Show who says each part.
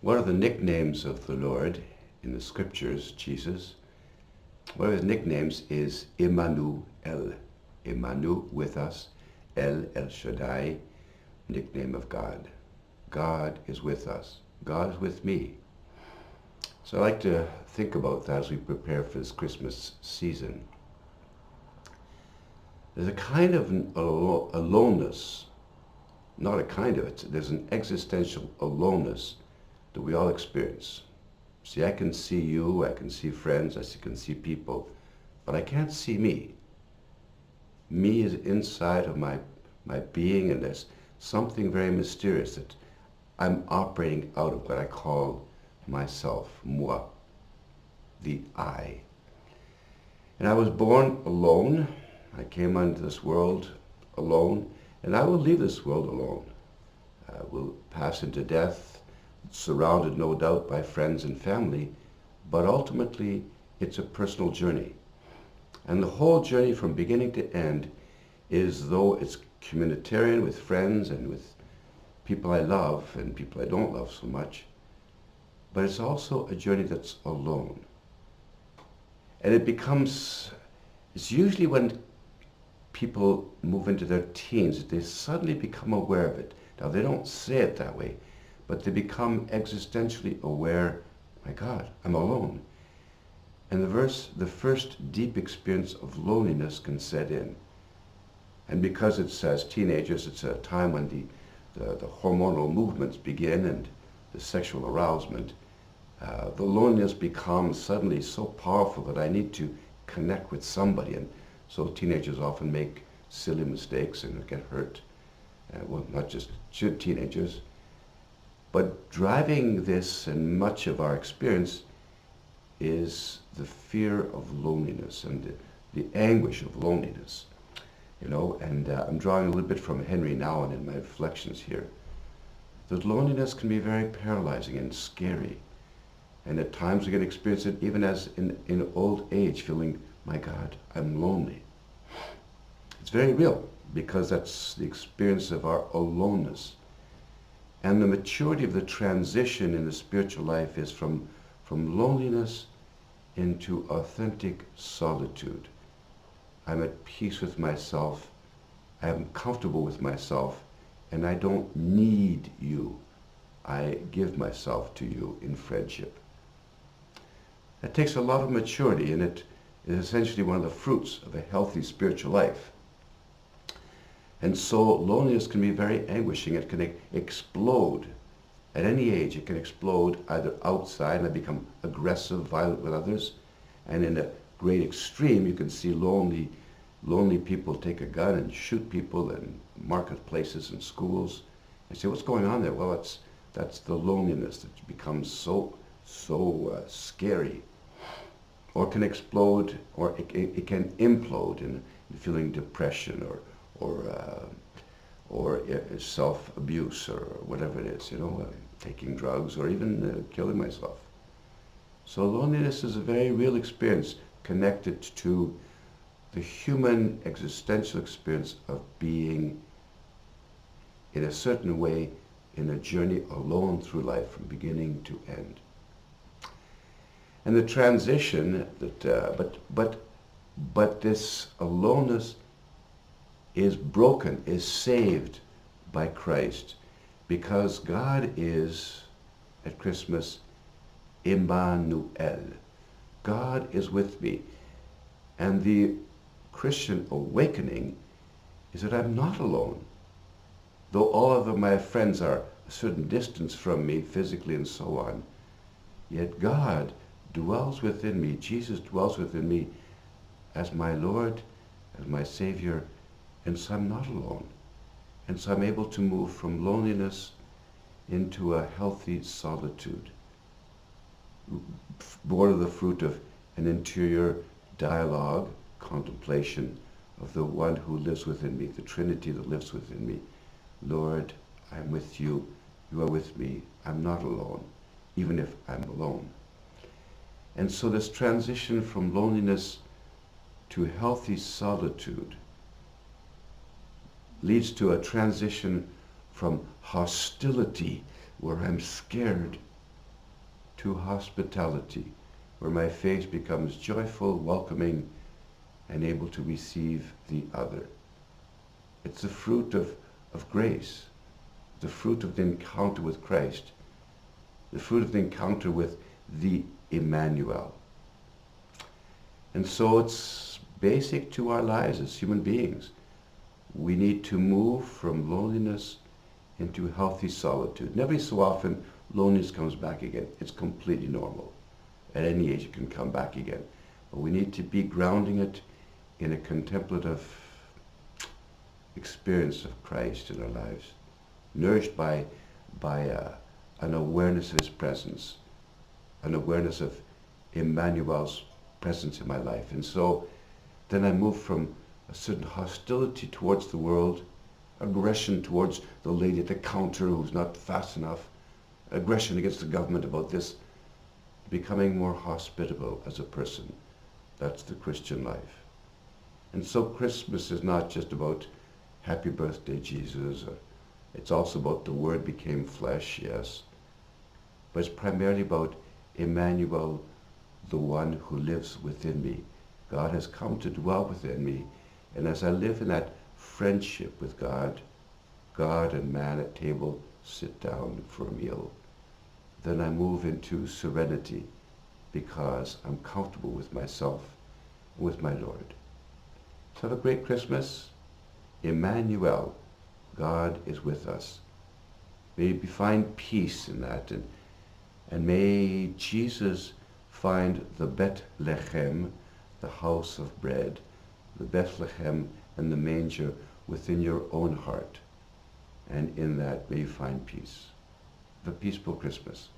Speaker 1: One of the nicknames of the Lord in the scriptures, Jesus, one of his nicknames is Emmanuel. Emmanuel, with us. El Shaddai, nickname of God. God is with us. God is with me. So I like to think about that as we prepare for this Christmas season. There's a kind of aloneness, not a kind of it, there's an existential aloneness that we all experience. See, I can see you, I can see friends, I can see people, but I can't see me. Me is inside of my being, and there's something very mysterious that I'm operating out of, what I call myself, moi, the I. And I was born alone. I came onto this world alone, and I will leave this world alone. I will pass into death, surrounded no doubt by friends and family, but ultimately it's a personal journey. And the whole journey from beginning to end is, though it's communitarian with friends and with people I love and people I don't love so much, but it's also a journey that's alone. And it's usually when people move into their teens, they suddenly become aware of it. Now, they don't say it that way, but they become existentially aware, my God, I'm alone. And the first deep experience of loneliness can set in. And because it's as teenagers, it's a time when the hormonal movements begin and the sexual arousement, the loneliness becomes suddenly so powerful that I need to connect with somebody. And so teenagers often make silly mistakes and get hurt. Well, not just teenagers, but driving this and much of our experience is the fear of loneliness and the anguish of loneliness. And I'm drawing a little bit from Henry Nouwen in my reflections here. That loneliness can be very paralyzing and scary. And at times we can experience it even as in old age, feeling, my God, I'm lonely. It's very real because that's the experience of our aloneness. And the maturity of the transition in the spiritual life is from loneliness into authentic solitude. I'm at peace with myself, I am comfortable with myself, and I don't need you. I give myself to you in friendship. That takes a lot of maturity, and it is essentially one of the fruits of a healthy spiritual life. And so loneliness can be very anguishing. It can explode at any age. It can explode either outside and become aggressive, violent with others, and in a great extreme, you can see lonely people take a gun and shoot people in marketplaces and schools. And say, what's going on there? Well, that's the loneliness that becomes so scary. Or can explode, or it can implode in feeling depression or self-abuse or whatever it is, taking drugs or even killing myself. So loneliness is a very real experience connected to the human existential experience of being in a certain way in a journey alone through life from beginning to end. And the transition but this aloneness is broken, is saved by Christ, because God is, at Christmas, Emmanuel. God is with me. And the Christian awakening is that I'm not alone. Though all of my friends are a certain distance from me, physically and so on, yet God dwells within me. Jesus dwells within me as my Lord, as my Savior, and so I'm not alone. And so I'm able to move from loneliness into a healthy solitude, born of the fruit of an interior dialogue, contemplation of the one who lives within me, the Trinity that lives within me. Lord, I'm with you, you are with me, I'm not alone, even if I'm alone. And so this transition from loneliness to healthy solitude leads to a transition from hostility, where I'm scared, to hospitality, where my face becomes joyful, welcoming, and able to receive the other. It's the fruit of grace, the fruit of the encounter with Christ, the fruit of the encounter with the Emmanuel. And so it's basic to our lives as human beings. We need to move from loneliness into healthy solitude. And every so often, loneliness comes back again. It's completely normal. At any age, it can come back again. But we need to be grounding it in a contemplative experience of Christ in our lives, nourished by an awareness of his presence, an awareness of Emmanuel's presence in my life. And so then I move from a certain hostility towards the world, aggression towards the lady at the counter who's not fast enough, aggression against the government about this, becoming more hospitable as a person. That's the Christian life. And so Christmas is not just about happy birthday, Jesus. It's also about the Word became flesh, yes. But it's primarily about Emmanuel, the one who lives within me. God has come to dwell within me. And as I live in that friendship with God, God and man at table sit down for a meal. Then I move into serenity because I'm comfortable with myself, with my Lord. So have a great Christmas. Emmanuel, God is with us. May we find peace in that, and may Jesus find the Bethlehem, the house of bread, the Bethlehem and the manger within your own heart. And in that, may you find peace. Have a peaceful Christmas.